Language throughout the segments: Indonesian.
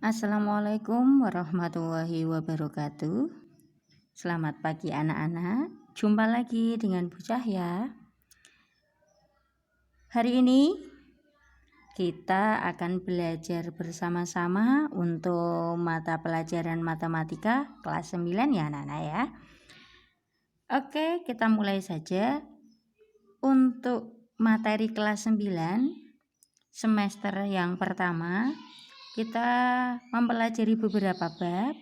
Assalamualaikum warahmatullahi wabarakatuh. Selamat pagi anak-anak. Jumpa lagi dengan Bu Cahya. Hari ini kita akan belajar bersama-sama untuk mata pelajaran matematika kelas 9 ya anak-anak ya. Oke, kita mulai saja. Untuk materi kelas 9 semester yang pertama, kita mempelajari beberapa bab.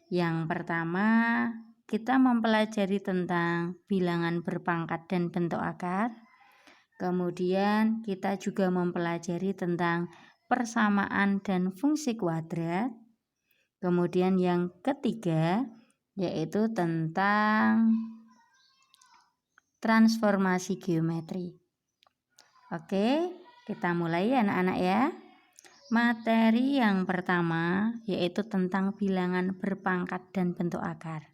Yang pertama, kita mempelajari tentang bilangan berpangkat dan bentuk akar. Kemudian kita juga mempelajari tentang persamaan dan fungsi kuadrat. Kemudian yang ketiga yaitu tentang transformasi geometri. Oke, kita mulai anak-anak ya. Materi yang pertama yaitu tentang bilangan berpangkat dan bentuk akar.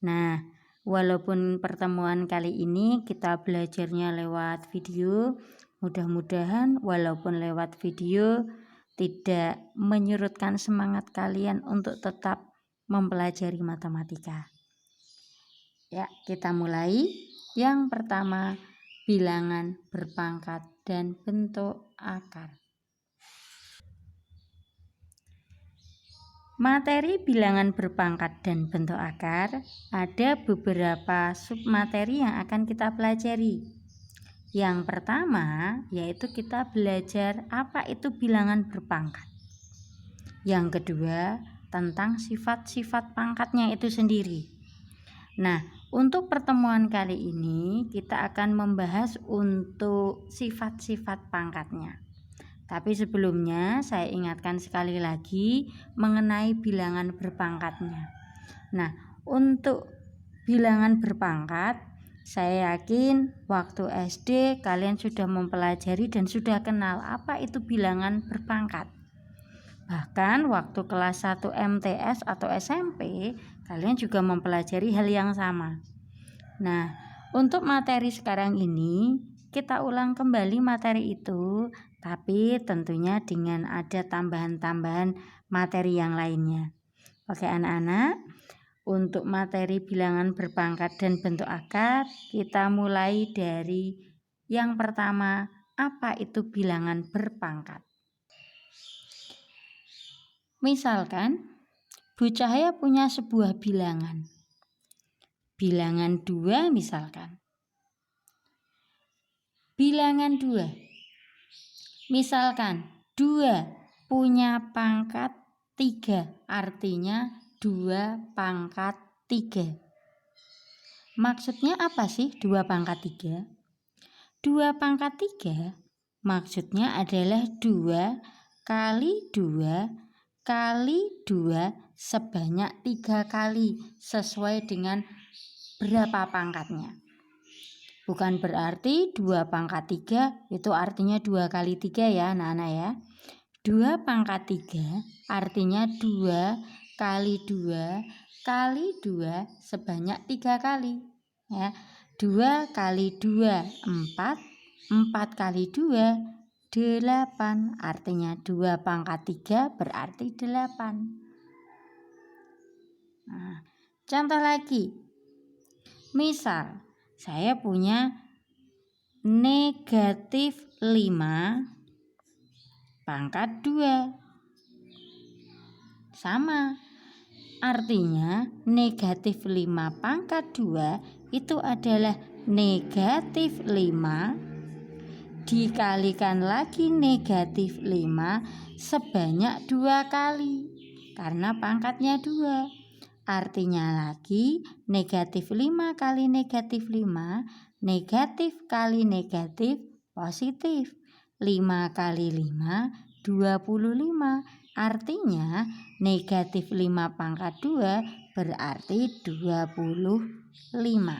Nah, walaupun pertemuan kali ini kita belajarnya lewat video, mudah-mudahan walaupun lewat video tidak menyurutkan semangat kalian untuk tetap mempelajari matematika. Ya, kita mulai. Yang pertama, bilangan berpangkat dan bentuk akar. Materi bilangan berpangkat dan bentuk akar ada beberapa submateri yang akan kita pelajari. Yang pertama yaitu kita belajar apa itu bilangan berpangkat. Yang kedua tentang sifat-sifat pangkatnya itu sendiri. Nah, untuk pertemuan kali ini kita akan membahas untuk sifat-sifat pangkatnya. Tapi sebelumnya saya ingatkan sekali lagi mengenai bilangan berpangkatnya. Nah, untuk bilangan berpangkat, saya yakin waktu SD kalian sudah mempelajari dan sudah kenal apa itu bilangan berpangkat. Bahkan waktu kelas 1 MTS atau SMP, kalian juga mempelajari hal yang sama. Nah, untuk materi sekarang ini, kita ulang kembali materi itu, tapi tentunya dengan ada tambahan-tambahan materi yang lainnya. Oke anak-anak, untuk materi bilangan berpangkat dan bentuk akar, kita mulai dari yang pertama, apa itu bilangan berpangkat? Misalkan, Bu Cahaya punya sebuah bilangan. Bilangan 2 misalkan. Bilangan 2. Misalkan 2 punya pangkat 3, artinya 2 pangkat 3. Maksudnya apa sih 2 pangkat 3? 2 pangkat 3 maksudnya adalah 2 kali 2 kali 2 sebanyak 3 kali sesuai dengan berapa pangkatnya. Bukan berarti 2 pangkat 3 itu artinya 2 kali 3 ya anak-anak ya. 2 pangkat 3 artinya 2 kali 2 kali 2 sebanyak 3 kali. Ya. 2 kali 2 4, 4 kali 2 8, artinya 2 pangkat 3 berarti 8. Nah, contoh lagi. Misal saya punya negatif 5 pangkat 2. Sama. Artinya negatif 5 pangkat 2 itu adalah negatif 5 dikalikan lagi negatif 5 sebanyak 2 kali. Karena pangkatnya 2. Artinya lagi negatif 5 kali negatif 5, negatif kali negatif positif. 5 kali 5, 25. Artinya negatif 5 pangkat 2 berarti 25.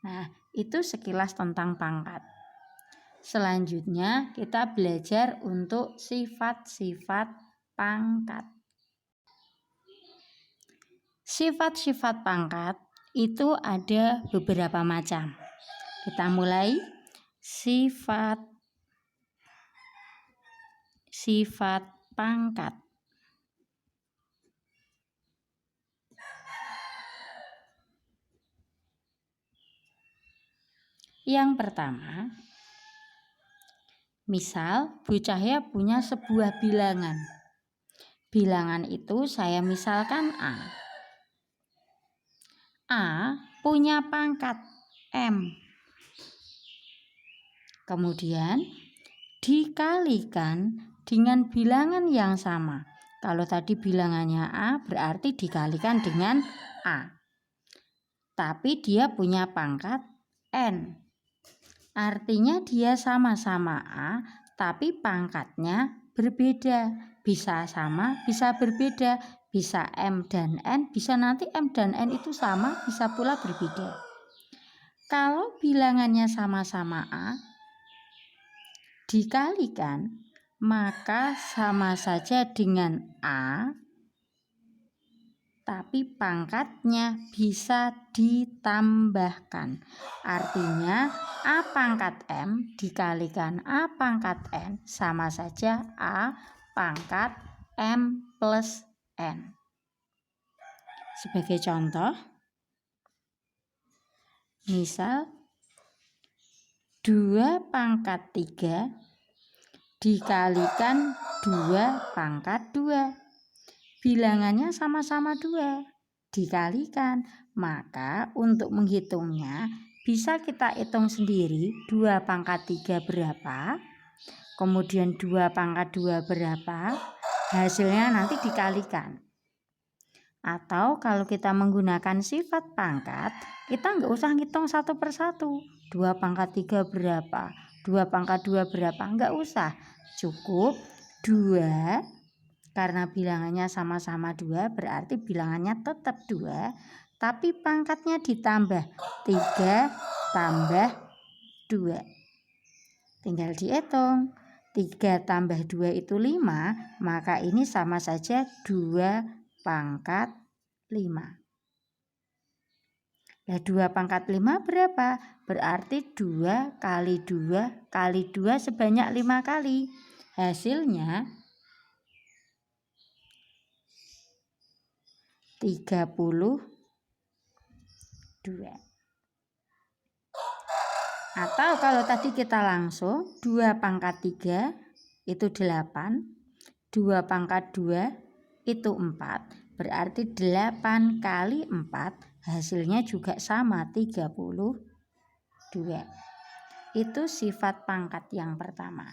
Nah, itu sekilas tentang pangkat. Selanjutnya kita belajar untuk sifat-sifat pangkat. Sifat-sifat pangkat itu ada beberapa macam. Kita mulai. Sifat sifat pangkat. Yang pertama, misal Bu Cahya punya sebuah bilangan. Bilangan itu saya misalkan A. A punya pangkat M. Kemudian dikalikan dengan bilangan yang sama. Kalau tadi bilangannya A berarti dikalikan dengan A. Tapi dia punya pangkat N. Artinya dia sama-sama A, tapi pangkatnya berbeda. Bisa sama, bisa berbeda. Bisa M dan N, bisa nanti M dan N itu sama, bisa pula berbeda. Kalau bilangannya sama-sama A, dikalikan, maka sama saja dengan A, tapi pangkatnya bisa ditambahkan. Artinya A pangkat M dikalikan A pangkat N sama saja A pangkat M plus N. Sebagai contoh, misal 2 pangkat 3 dikalikan 2 pangkat 2. Bilangannya sama-sama 2, dikalikan. Maka untuk menghitungnya bisa kita hitung sendiri 2 pangkat 3 berapa, kemudian 2 pangkat 2 berapa, hasilnya nanti dikalikan. Atau kalau kita menggunakan sifat pangkat, kita nggak usah ngitung satu persatu. 2 pangkat 3 berapa, 2 pangkat 2 berapa, nggak usah. Cukup 2. Karena bilangannya sama-sama 2 berarti bilangannya tetap 2, tapi pangkatnya ditambah 3 tambah 2. Tinggal dihitung. 3 tambah 2 itu 5, maka ini sama saja 2 pangkat 5. Nah 2 pangkat 5 berapa? Berarti 2 kali 2 kali 2 sebanyak 5 kali. Hasilnya 32. Atau kalau tadi kita langsung 2 pangkat 3 itu 8, 2 pangkat 2 itu 4, berarti 8 kali 4 hasilnya juga sama 32. Itu sifat pangkat yang pertama.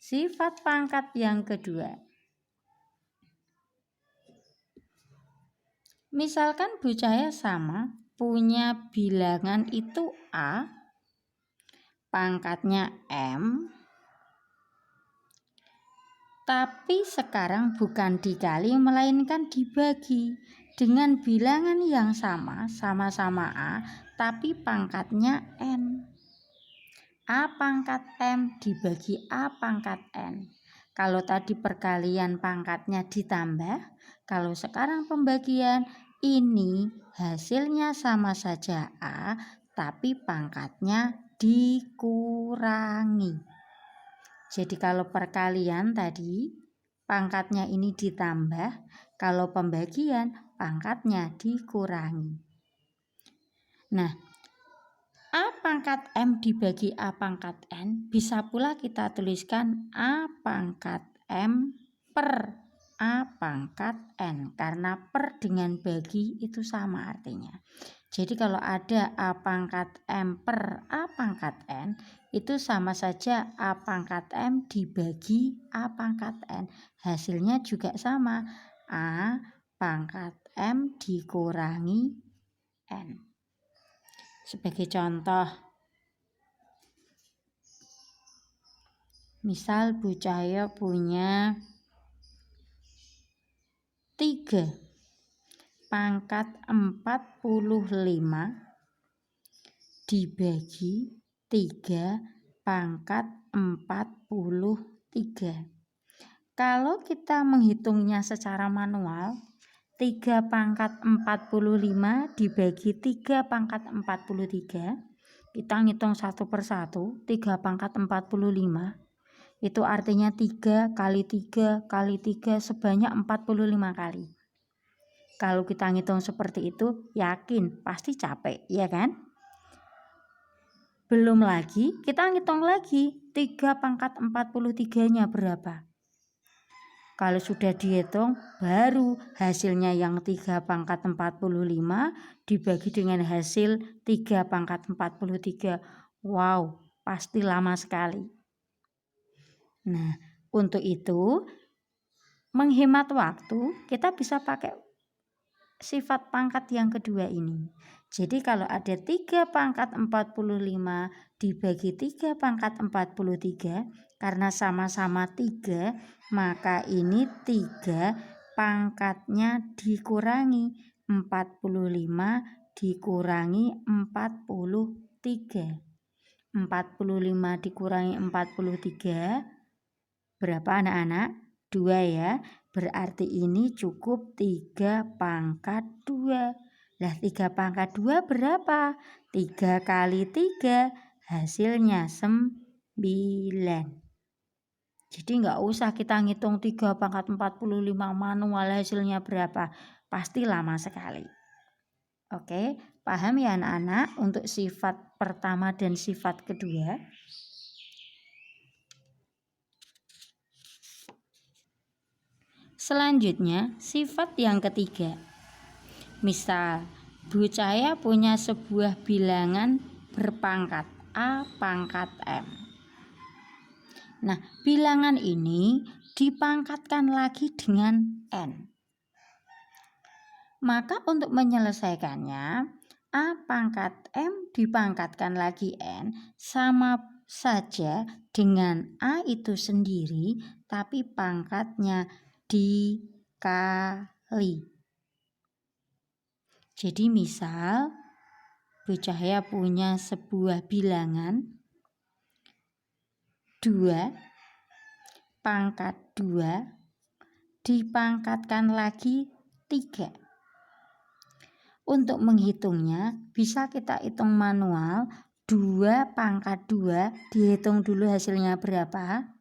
Sifat pangkat yang kedua, misalkan Bu Cahya sama punya bilangan itu A, pangkatnya M, tapi sekarang bukan dikali melainkan dibagi dengan bilangan yang sama, sama-sama A, tapi pangkatnya N. A pangkat M dibagi A pangkat N. Kalau tadi perkalian pangkatnya ditambah, kalau sekarang pembagian ini hasilnya sama saja A, tapi pangkatnya dikurangi. Jadi kalau perkalian tadi pangkatnya ini ditambah, kalau pembagian pangkatnya dikurangi. Nah, A pangkat M dibagi A pangkat N bisa pula kita tuliskan A pangkat M per A pangkat N, karena per dengan bagi itu sama artinya. Jadi kalau ada A pangkat M per A pangkat N, itu sama saja A pangkat M dibagi A pangkat N. Hasilnya juga sama, A pangkat M dikurangi N. Sebagai contoh, misal Bu Cahya punya 3 pangkat 45 dibagi 3 pangkat 43. Kalau kita menghitungnya secara manual, 3 pangkat 45 dibagi 3 pangkat 43, kita ngitung satu persatu. 3 pangkat 45 Itu artinya 3 kali 3 kali 3 sebanyak 45 kali. Kalau kita ngitung seperti itu, yakin pasti capek, ya kan? Belum lagi, kita ngitung lagi 3 pangkat 43-nya berapa. Kalau sudah dihitung, baru hasilnya yang 3 pangkat 45 dibagi dengan hasil 3 pangkat 43. Wow, pasti lama sekali. Nah, untuk itu, menghemat waktu, kita bisa pakai sifat pangkat yang kedua ini. Jadi kalau ada 3 pangkat 45 dibagi 3 pangkat 43, karena sama-sama 3, maka ini 3 pangkatnya dikurangi 45 dikurangi 43. 45 dikurangi 43 berapa anak-anak? 2 ya. Berarti ini cukup 3 pangkat 2. Lah 3 pangkat 2 berapa? 3 kali 3 hasilnya 9. Jadi nggak usah kita ngitung 3 pangkat 45 manual hasilnya berapa. Pasti lama sekali. Oke, paham ya anak-anak untuk sifat pertama dan sifat kedua? Selanjutnya, sifat yang ketiga. Misal, Bu Cahaya punya sebuah bilangan berpangkat A pangkat M. Nah, bilangan ini dipangkatkan lagi dengan N. Maka untuk menyelesaikannya, A pangkat M dipangkatkan lagi N sama saja dengan A itu sendiri, tapi pangkatnya dikali. Jadi misal Bu Cahaya punya sebuah bilangan 2 pangkat 2 dipangkatkan lagi 3. Untuk menghitungnya bisa kita hitung manual. 2 pangkat 2 dihitung dulu hasilnya berapa.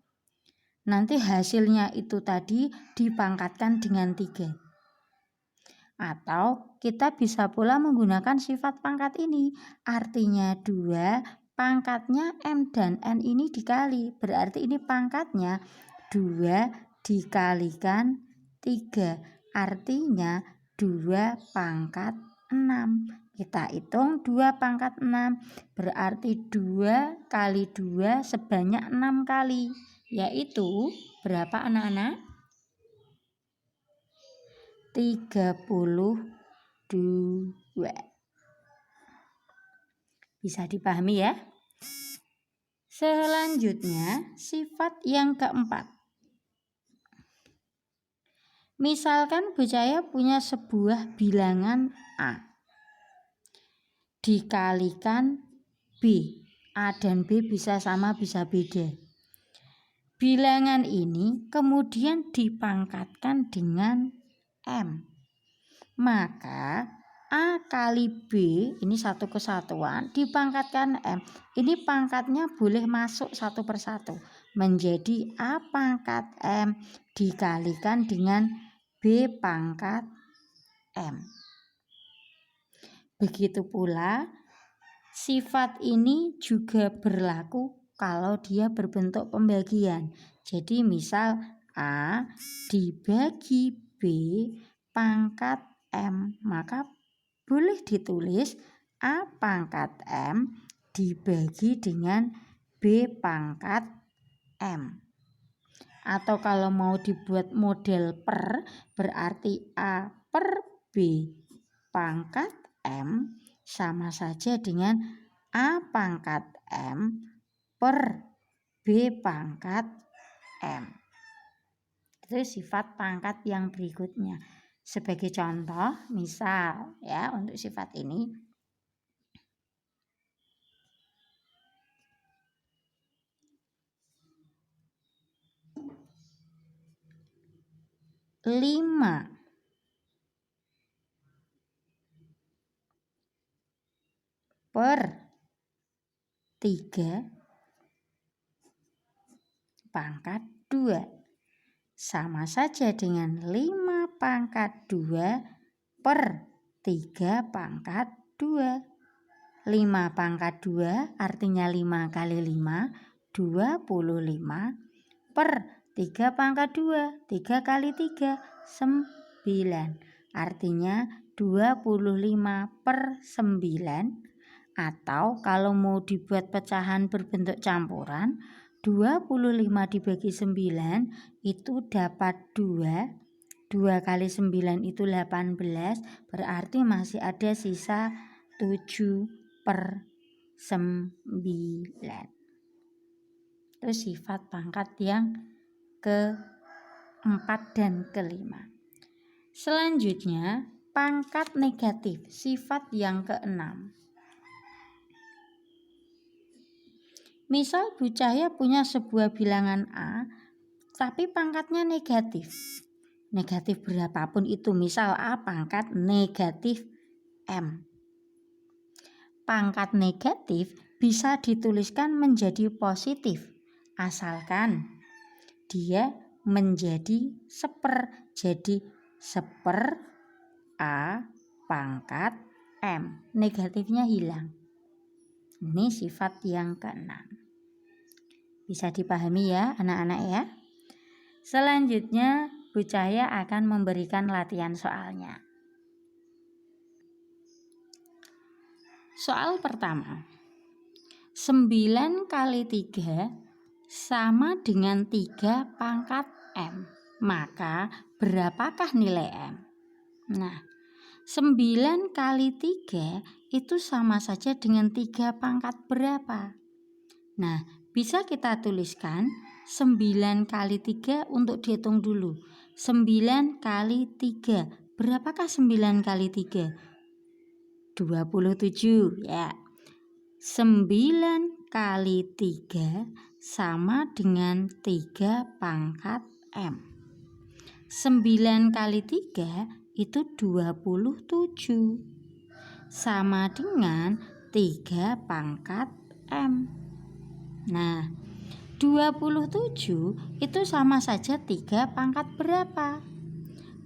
Nanti hasilnya itu tadi dipangkatkan dengan 3. Atau kita bisa pula menggunakan sifat pangkat ini. Artinya 2 pangkatnya M dan N ini dikali. Berarti ini pangkatnya 2 dikalikan 3. Artinya 2 pangkat 6. Kita hitung 2 pangkat 6. Berarti 2 kali 2 sebanyak 6 kali. Yaitu berapa anak-anak? 32. Bisa dipahami ya? Selanjutnya, sifat yang keempat. Misalkan Bu Cahaya punya sebuah bilangan A dikalikan B. A dan B bisa sama, bisa beda. Bilangan ini kemudian dipangkatkan dengan M. Maka A kali B, ini satu kesatuan, dipangkatkan M. Ini pangkatnya boleh masuk satu persatu. Menjadi A pangkat M dikalikan dengan B pangkat M. Begitu pula, sifat ini juga berlaku kalau dia berbentuk pembagian. Jadi misal A dibagi B pangkat M, maka boleh ditulis A pangkat M dibagi dengan B pangkat M. Atau kalau mau dibuat model per, berarti A per B pangkat M sama saja dengan A pangkat M per B pangkat M. Itu sifat pangkat yang berikutnya. Sebagai contoh, misal ya untuk sifat ini 5 per 3 pangkat 2. Sama saja dengan 5 pangkat 2 per 3 pangkat 2. 5 pangkat 2 artinya 5 kali 5, 25 per 3 pangkat 2, 3 kali 3, 9. Artinya 25 per 9. Atau kalau mau dibuat pecahan berbentuk campuran, 25 dibagi 9 itu dapat 2. 2 kali 9 itu 18, berarti masih ada sisa 7 per 9. Itu sifat pangkat yang keempat dan kelima. Selanjutnya, pangkat negatif, sifat yang keenam. Misal Bu Cahya punya sebuah bilangan A, tapi pangkatnya negatif. Negatif berapapun itu, misal A pangkat negatif M. Pangkat negatif bisa dituliskan menjadi positif, asalkan dia menjadi seper. Jadi seper A pangkat M. Negatifnya hilang. Ini sifat yang keenam. Bisa dipahami ya anak-anak ya. Selanjutnya Bu Cahya akan memberikan latihan soalnya. Soal pertama. 9 kali 3 sama dengan 3 pangkat M. Maka berapakah nilai M? Nah, 9 kali 3 itu sama saja dengan 3 pangkat berapa? Nah, bisa kita tuliskan 9 kali 3 untuk dihitung dulu. 9 kali 3. Berapakah 9 kali 3? 27 ya. 9 kali 3 sama dengan 3 pangkat M. 9 kali 3 itu 27. Sama dengan 3 pangkat M. Nah, 27 itu sama saja 3 pangkat berapa?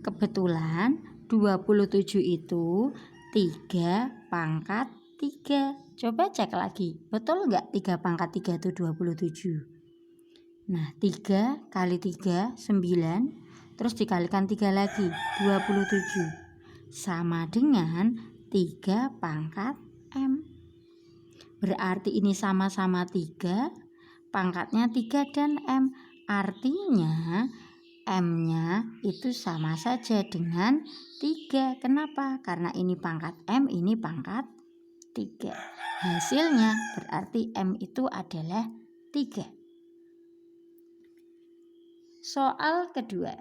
Kebetulan 27 itu 3 pangkat 3. Coba cek lagi, betul nggak 3 pangkat 3 itu 27? Nah, 3 kali 3, 9. Terus dikalikan 3 lagi, 27. Sama dengan 3 pangkat M. Berarti ini sama-sama 3, pangkatnya 3 dan M. Artinya M-nya itu sama saja dengan 3. Kenapa? Karena ini pangkat M, ini pangkat 3. Hasilnya berarti M itu adalah 3. Soal kedua.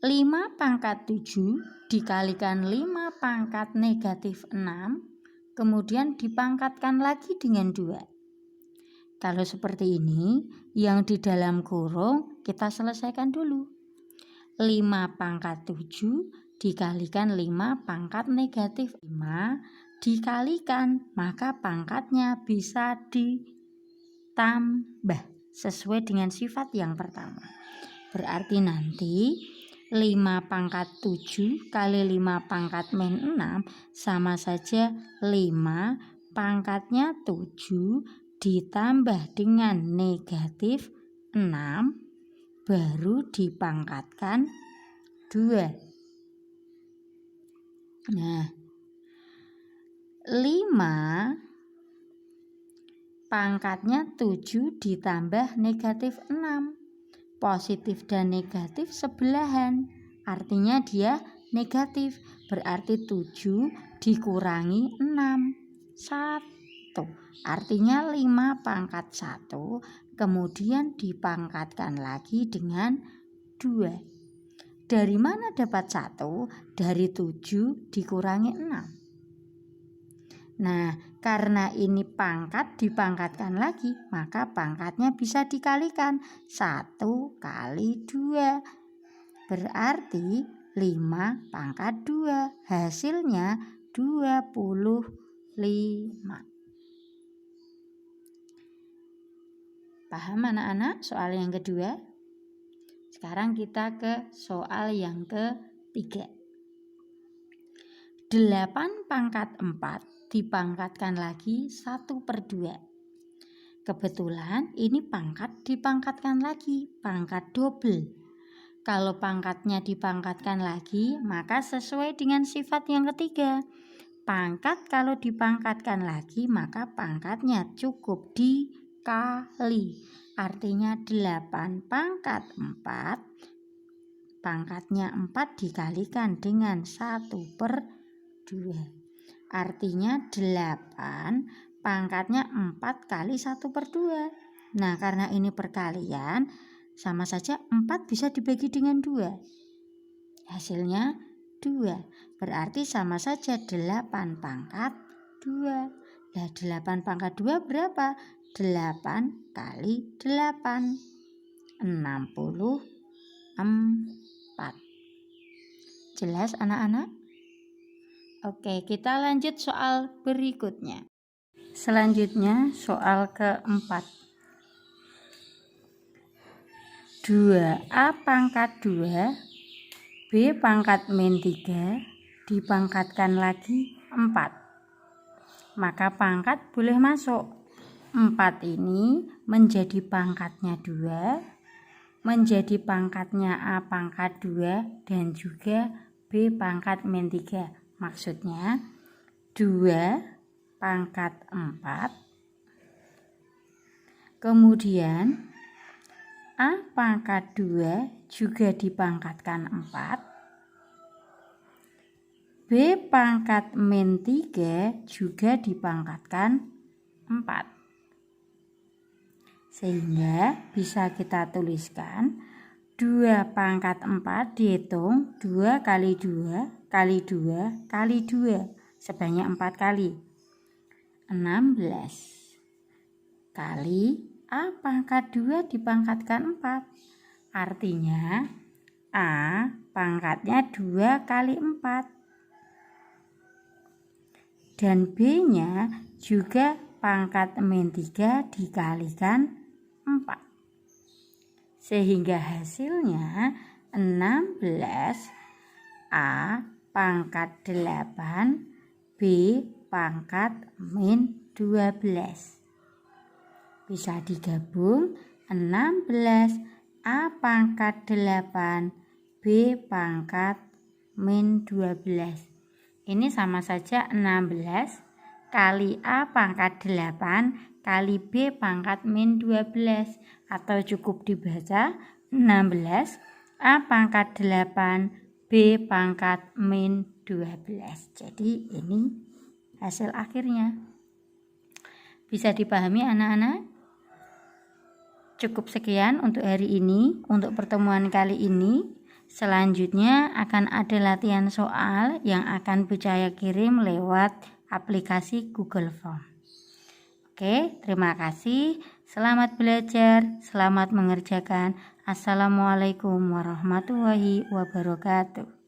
5 pangkat 7 dikalikan 5 pangkat negatif 6. Kemudian dipangkatkan lagi dengan 2. Kalau seperti ini, yang di dalam kurung kita selesaikan dulu. 5 pangkat 7 dikalikan 5 pangkat negatif 5 dikalikan, maka pangkatnya bisa ditambah sesuai dengan sifat yang pertama. Berarti nanti 5 pangkat 7 kali 5 pangkat min 6 sama saja 5 pangkatnya 7 ditambah dengan negatif 6 baru dipangkatkan 2. Nah, 5 pangkatnya 7 ditambah negatif 6. Positif dan negatif sebelahan, artinya dia negatif. Berarti 7 dikurangi 6, 1. Artinya 5 pangkat 1 kemudian dipangkatkan lagi dengan 2. Dari mana dapat 1? Dari 7 dikurangi 6. Nah, karena ini pangkat dipangkatkan lagi, maka pangkatnya bisa dikalikan 1 kali 2. Berarti 5 pangkat 2. Hasilnya 25. Paham anak-anak soal yang kedua? Sekarang kita ke soal yang ketiga. 8 pangkat 4 dipangkatkan lagi 1/2. Kebetulan ini pangkat dipangkatkan lagi, pangkat double. Kalau pangkatnya dipangkatkan lagi, maka sesuai dengan sifat yang ketiga. Pangkat kalau dipangkatkan lagi, maka pangkatnya cukup dikali. Artinya 8 pangkat 4, pangkatnya 4 dikalikan dengan 1/2. Artinya 8 pangkatnya 4 kali 1/2. Nah, karena ini perkalian, sama saja 4 bisa dibagi dengan 2. Hasilnya 2. Berarti sama saja 8 pangkat 2. Nah, 8 pangkat 2 berapa? 8 kali 8. 64. Jelas anak-anak? Oke, kita lanjut soal berikutnya. Selanjutnya soal keempat. 2A pangkat 2 B pangkat min 3 dipangkatkan lagi 4. Maka pangkat boleh masuk. 4 ini menjadi pangkatnya 2, menjadi pangkatnya A pangkat 2, dan juga B pangkat min 3. Maksudnya 2 pangkat 4, kemudian A pangkat 2 juga dipangkatkan 4, B pangkat min 3 juga dipangkatkan 4. Sehingga bisa kita tuliskan 2 pangkat 4 dihitung 2 kali 2 kali 2 kali 2 sebanyak 4 kali. 16 kali A pangkat 2 dipangkatkan 4. Artinya A pangkatnya 2 kali 4. Dan B-nya juga pangkat min 3 dikalikan 4. Sehingga hasilnya 16 A pangkat 8 B pangkat min 12. Bisa digabung 16 A pangkat 8 B pangkat min 12. Ini sama saja 16 kali A pangkat 8 kali B pangkat min 12. Atau cukup dibaca 16 A pangkat 8 B pangkat min 12. Jadi ini hasil akhirnya. Bisa dipahami anak-anak? Cukup sekian untuk hari ini, untuk pertemuan kali ini. Selanjutnya akan ada latihan soal yang akan Bu Cahaya kirim lewat aplikasi Google Form. Oke, terima kasih. Selamat belajar, selamat mengerjakan. Assalamualaikum warahmatullahi wabarakatuh.